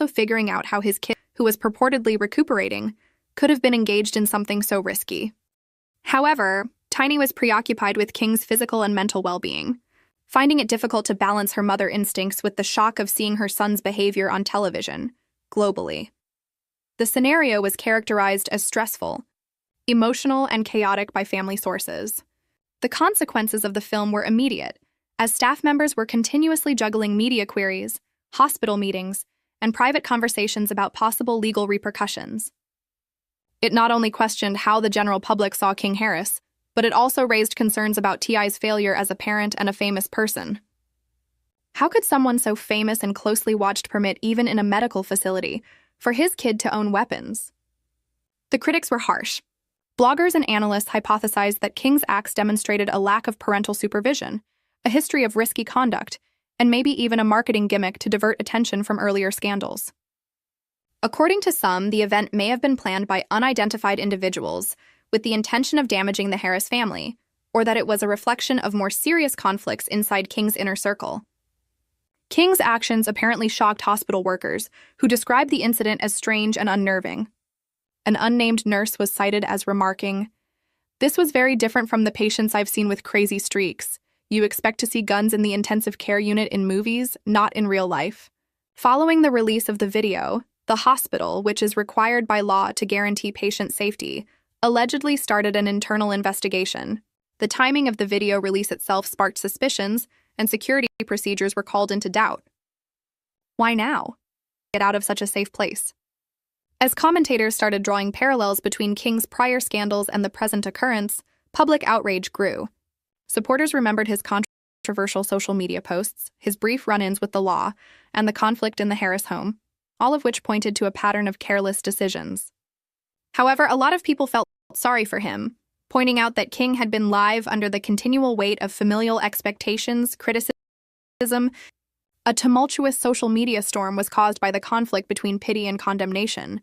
figuring out how his kid, who was purportedly recuperating, could have been engaged in something so risky. However, Tiny was preoccupied with King's physical and mental well-being, finding it difficult to balance her mother instincts with the shock of seeing her son's behavior on television, globally. The scenario was characterized as stressful, emotional, and chaotic by family sources. The consequences of the film were immediate, as staff members were continuously juggling media queries, hospital meetings, and private conversations about possible legal repercussions. It not only questioned how the general public saw King Harris, but it also raised concerns about T.I.'s failure as a parent and a famous person. How could someone so famous and closely watched permit, even in a medical facility, for his kid to own weapons? The critics were harsh. Bloggers and analysts hypothesized that King's acts demonstrated a lack of parental supervision, a history of risky conduct, and maybe even a marketing gimmick to divert attention from earlier scandals. According to some, the event may have been planned by unidentified individuals with the intention of damaging the Harris family, or that it was a reflection of more serious conflicts inside King's inner circle. King's actions apparently shocked hospital workers, who described the incident as strange and unnerving. An unnamed nurse was cited as remarking, "This was very different from the patients I've seen with crazy streaks. You expect to see guns in the intensive care unit in movies, not in real life." Following the release of the video, the hospital, which is required by law to guarantee patient safety, allegedly started an internal investigation. The timing of the video release itself sparked suspicions, and security procedures were called into doubt. Why now? Get out of such a safe place. As commentators started drawing parallels between King's prior scandals and the present occurrence, public outrage grew. Supporters remembered his controversial social media posts, his brief run-ins with the law, and the conflict in the Harris home, all of which pointed to a pattern of careless decisions. However, a lot of people felt sorry for him, pointing out that King had been live under the continual weight of familial expectations, criticism. A tumultuous social media storm was caused by the conflict between pity and condemnation,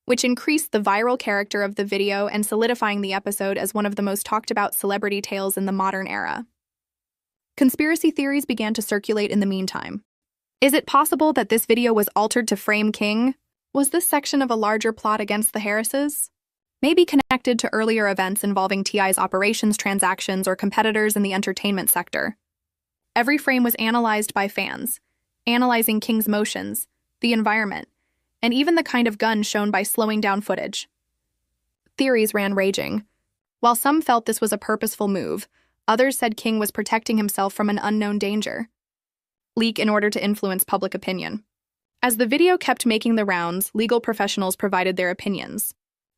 which increased the viral character of the video and solidifying the episode as one of the most talked-about celebrity tales in the modern era. Conspiracy theories began to circulate in the meantime. Is it possible that this video was altered to frame King? Was this section of a larger plot against the Harrises? Maybe connected to earlier events involving T.I.'s operations transactions or competitors in the entertainment sector. Every frame was analyzed by fans, analyzing King's motions, the environment, and even the kind of gun shown by slowing down footage. Theories ran raging. While some felt this was a purposeful move, others said King was protecting himself from an unknown danger. Leak in order to influence public opinion. As the video kept making the rounds, legal professionals provided their opinions.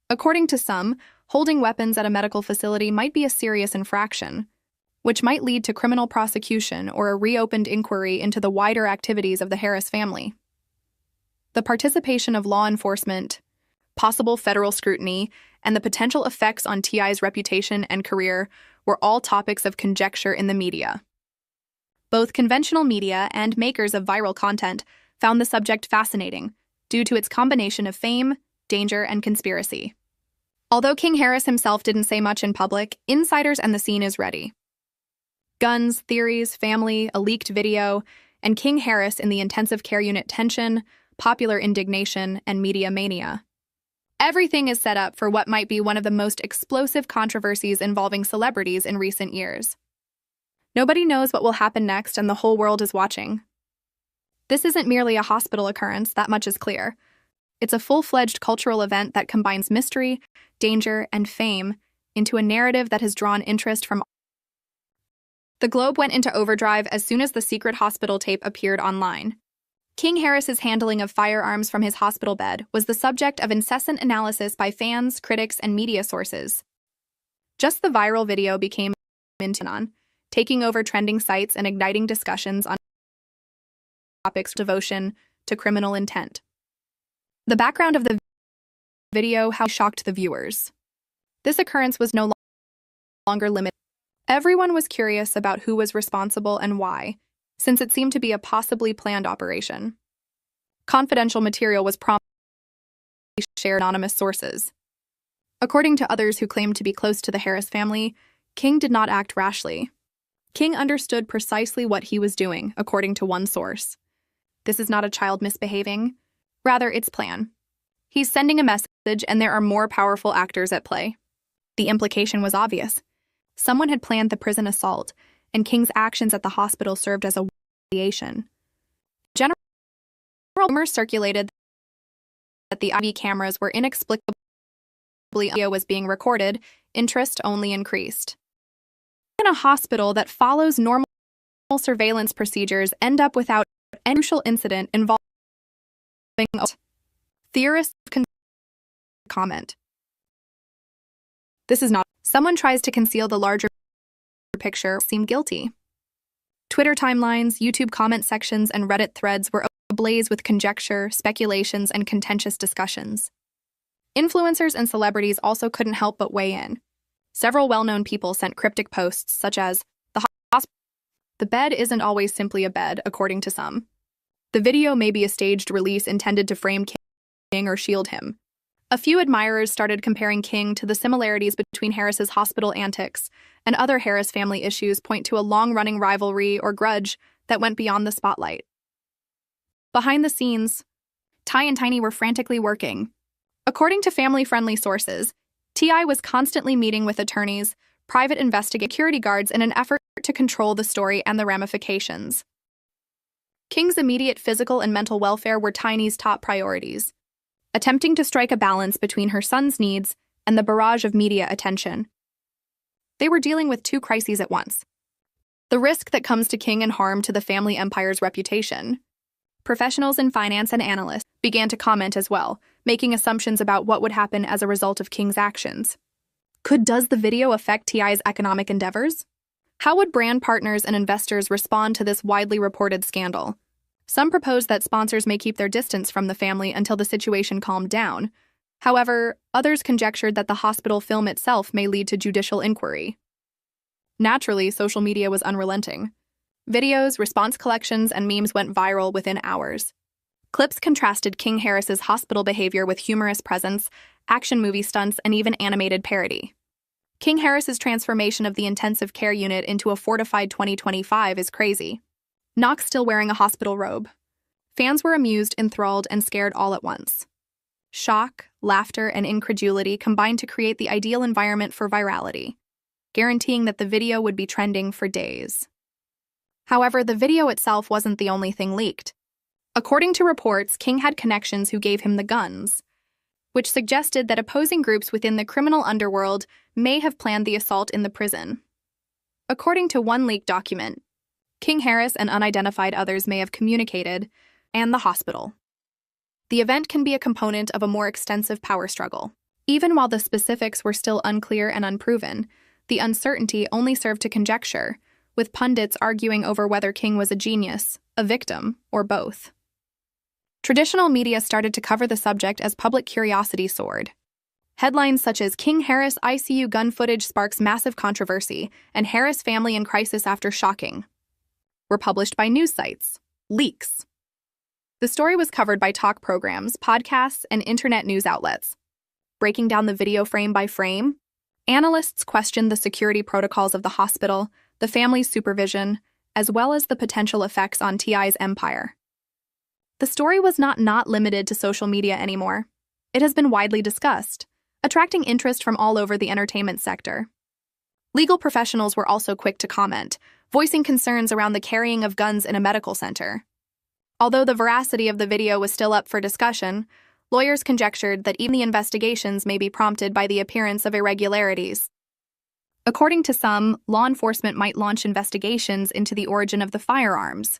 According to some, holding weapons at a medical facility might be a serious infraction, which might lead to criminal prosecution or a reopened inquiry into the wider activities of the Harris family. The participation of law enforcement, possible federal scrutiny, and the potential effects on T.I.'s reputation and career were all topics of conjecture in the media. Both conventional media and makers of viral content found the subject fascinating due to its combination of fame, danger, and conspiracy. Although King Harris himself didn't say much in public, insiders and the scene is ready. Guns, theories, family, a leaked video, and King Harris in the intensive care unit tension, popular indignation, and media mania. Everything is set up for what might be one of the most explosive controversies involving celebrities in recent years. Nobody knows what will happen next, and the whole world is watching. This isn't merely a hospital occurrence, that much is clear. It's a full-fledged cultural event that combines mystery, danger, and fame into a narrative that has drawn interest from. The Globe went into overdrive as soon as the secret hospital tape appeared online. King Harris's handling of firearms from his hospital bed was the subject of incessant analysis by fans, critics, and media sources. Just the viral video became on, taking over trending sites and igniting discussions on topics from devotion to criminal intent. The background of the video shocked the viewers. This occurrence was no longer limited. Everyone was curious about who was responsible and why, since it seemed to be a possibly planned operation. Confidential material was promptly shared by anonymous sources. According to others who claimed to be close to the Harris family, King did not act rashly. King understood precisely what he was doing, according to one source. This is not a child misbehaving. Rather, it's plan. He's sending a message, and there are more powerful actors at play. The implication was obvious. Someone had planned the prison assault, and King's actions at the hospital served as a retaliation. General rumors circulated that the IV cameras were inexplicably audio was being recorded. Interest only increased. In a hospital that follows normal surveillance procedures end up without any crucial incident involving theorists comment. This is not. Someone tries to conceal the larger picture, seem guilty. Twitter timelines, YouTube comment sections, and Reddit threads were ablaze with conjecture, speculations, and contentious discussions. Influencers and celebrities also couldn't help but weigh in. Several well-known people sent cryptic posts such as, "The bed isn't always simply a bed, according to some. The video may be a staged release intended to frame King or shield him." A few admirers started comparing King to the similarities between Harris's hospital antics, and other Harris family issues point to a long-running rivalry or grudge that went beyond the spotlight. Behind the scenes, Ty and Tiny were frantically working. According to family-friendly sources, T.I. was constantly meeting with attorneys, private security guards in an effort to control the story and the ramifications. King's immediate physical and mental welfare were Tiny's top priorities, attempting to strike a balance between her son's needs and the barrage of media attention. They were dealing with two crises at once. The risk that comes to King and harm to the family empire's reputation. Professionals in finance and analysts began to comment as well, making assumptions about what would happen as a result of King's actions. Does the video affect T.I.'s economic endeavors? How would brand partners and investors respond to this widely reported scandal? Some proposed that sponsors may keep their distance from the family until the situation calmed down. However, others conjectured that the hospital film itself may lead to judicial inquiry. Naturally, social media was unrelenting. Videos, response collections, and memes went viral within hours. Clips contrasted King Harris's hospital behavior with humorous presence, action movie stunts, and even animated parody. King Harris's transformation of the intensive care unit into a fortified 2025 is crazy. Knox still wearing a hospital robe. Fans were amused, enthralled, and scared all at once. Shock, laughter, and incredulity combined to create the ideal environment for virality, guaranteeing that the video would be trending for days. However, the video itself wasn't the only thing leaked. According to reports, King had connections who gave him the guns, which suggested that opposing groups within the criminal underworld may have planned the assault in the prison. According to one leaked document, King Harris and unidentified others may have communicated, and the hospital. The event can be a component of a more extensive power struggle. Even while the specifics were still unclear and unproven, the uncertainty only served to conjecture, with pundits arguing over whether King was a genius, a victim, or both. Traditional media started to cover the subject as public curiosity soared. Headlines such as "King Harris ICU gun footage sparks massive controversy" and "Harris family in crisis after shocking" were published by news sites. Leaks. The story was covered by talk programs, podcasts, and internet news outlets. Breaking down the video frame by frame, analysts questioned the security protocols of the hospital, the family's supervision, as well as the potential effects on T.I.'s empire. The story was not limited to social media anymore. It has been widely discussed, attracting interest from all over the entertainment sector. Legal professionals were also quick to comment, voicing concerns around the carrying of guns in a medical center. Although the veracity of the video was still up for discussion, lawyers conjectured that even the investigations may be prompted by the appearance of irregularities. According to some, law enforcement might launch investigations into the origin of the firearms,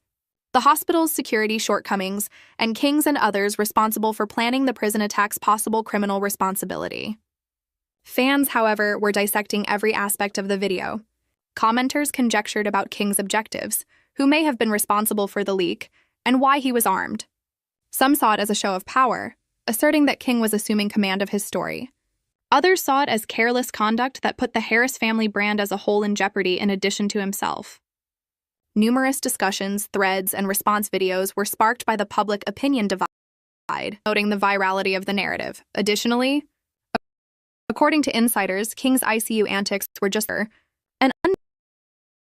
the hospital's security shortcomings, and King's and others responsible for planning the prison attack's possible criminal responsibility. Fans, however, were dissecting every aspect of the video. Commenters conjectured about King's objectives, who may have been responsible for the leak, and why he was armed. Some saw it as a show of power, asserting that King was assuming command of his story. Others saw it as careless conduct that put the Harris family brand as a whole in jeopardy in addition to himself. Numerous discussions, threads, and response videos were sparked by the public opinion divide, noting the virality of the narrative. Additionally, according to insiders, King's ICU antics were just an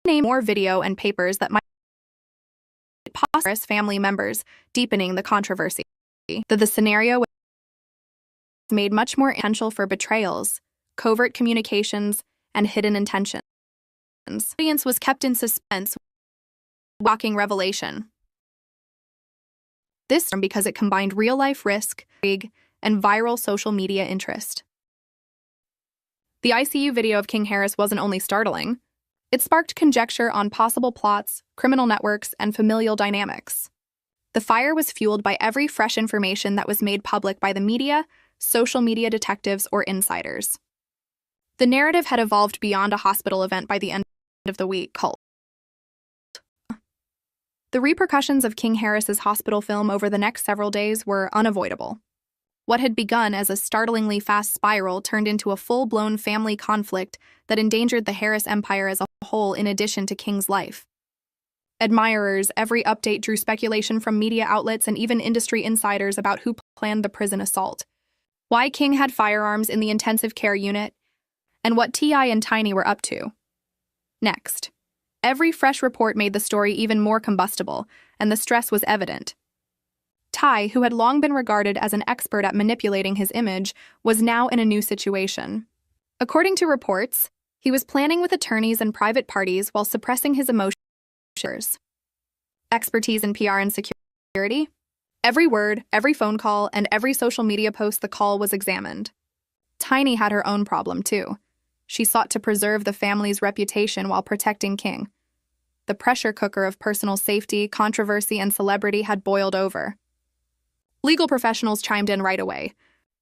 unnamed more video and papers that might Harris family members, deepening the controversy. that the scenario was made much more potential for betrayals, covert communications, and hidden intentions. The audience was kept in suspense, shocking revelation. This because it combined real-life risk, intrigue, and viral social media interest. The ICU video of King Harris wasn't only startling, it sparked conjecture on possible plots, criminal networks, and familial dynamics. The fire was fueled by every fresh information that was made public by the media, social media detectives, or insiders. The narrative had evolved beyond a hospital event by the end of the week called. The repercussions of King Harris's hospital film over the next several days were unavoidable. What had begun as a startlingly fast spiral turned into a full-blown family conflict that endangered the Harris empire as a whole in addition to King's life. Admirers, every update drew speculation from media outlets and even industry insiders about who planned the prison assault, why King had firearms in the intensive care unit, and what T.I. and Tiny were up to. Next, every fresh report made the story even more combustible, and the stress was evident. Ty, who had long been regarded as an expert at manipulating his image, was now in a new situation. According to reports, he was planning with attorneys and private parties while suppressing his emotions. Expertise in PR and security? Every word, every phone call, and every social media post the call was examined. Tiny had her own problem, too. She sought to preserve the family's reputation while protecting King. The pressure cooker of personal safety, controversy, and celebrity had boiled over. Legal professionals chimed in right away.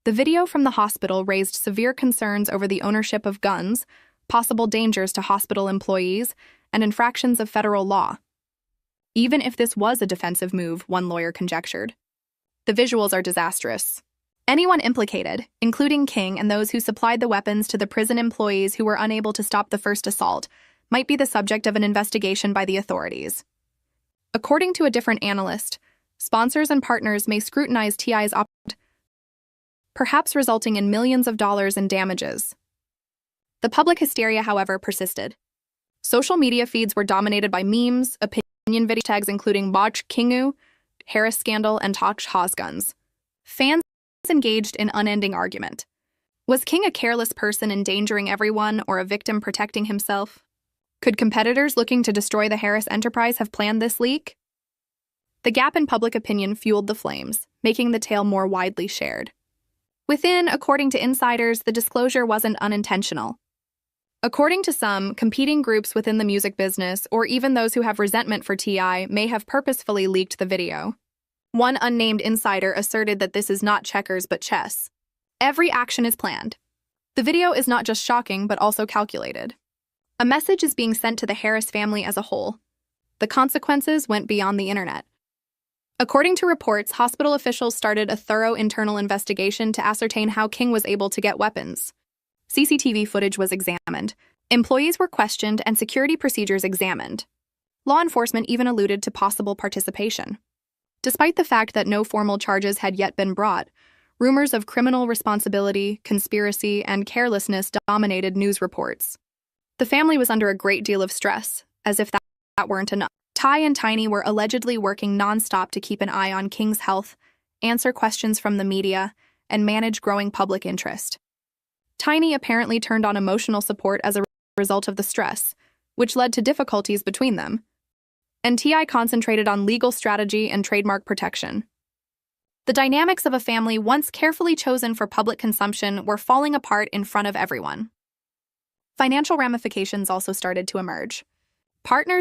The video from the hospital raised severe concerns over the ownership of guns, possible dangers to hospital employees, and infractions of federal law. Even if this was a defensive move, one lawyer conjectured. The visuals are disastrous. Anyone implicated, including King and those who supplied the weapons to the prison employees who were unable to stop the first assault, might be the subject of an investigation by the authorities. According to a different analyst, sponsors and partners may scrutinize T.I.'s opt, perhaps resulting in millions of dollars in damages. The public hysteria, however, persisted. Social media feeds were dominated by memes, opinion video tags including Watch Kingu, Harris Scandal, and Touch Hosguns. Fans engaged in unending argument. Was King a careless person endangering everyone or a victim protecting himself? Could competitors looking to destroy the Harris enterprise have planned this leak? The gap in public opinion fueled the flames, making the tale more widely shared. Within, according to insiders, the disclosure wasn't unintentional. According to some, competing groups within the music business, or even those who have resentment for T.I., may have purposefully leaked the video. One unnamed insider asserted that this is not checkers but chess. Every action is planned. The video is not just shocking but also calculated. A message is being sent to the Harris family as a whole. The consequences went beyond the internet. According to reports, hospital officials started a thorough internal investigation to ascertain how King was able to get weapons. CCTV footage was examined, employees were questioned, and security procedures examined. Law enforcement even alluded to possible participation. Despite the fact that no formal charges had yet been brought, rumors of criminal responsibility, conspiracy, and carelessness dominated news reports. The family was under a great deal of stress, as if that weren't enough. Ty and Tiny were allegedly working nonstop to keep an eye on King's health, answer questions from the media, and manage growing public interest. Tiny apparently turned on emotional support as a result of the stress, which led to difficulties between them, and T.I. concentrated on legal strategy and trademark protection. The dynamics of a family once carefully chosen for public consumption were falling apart in front of everyone. Financial ramifications also started to emerge. Partners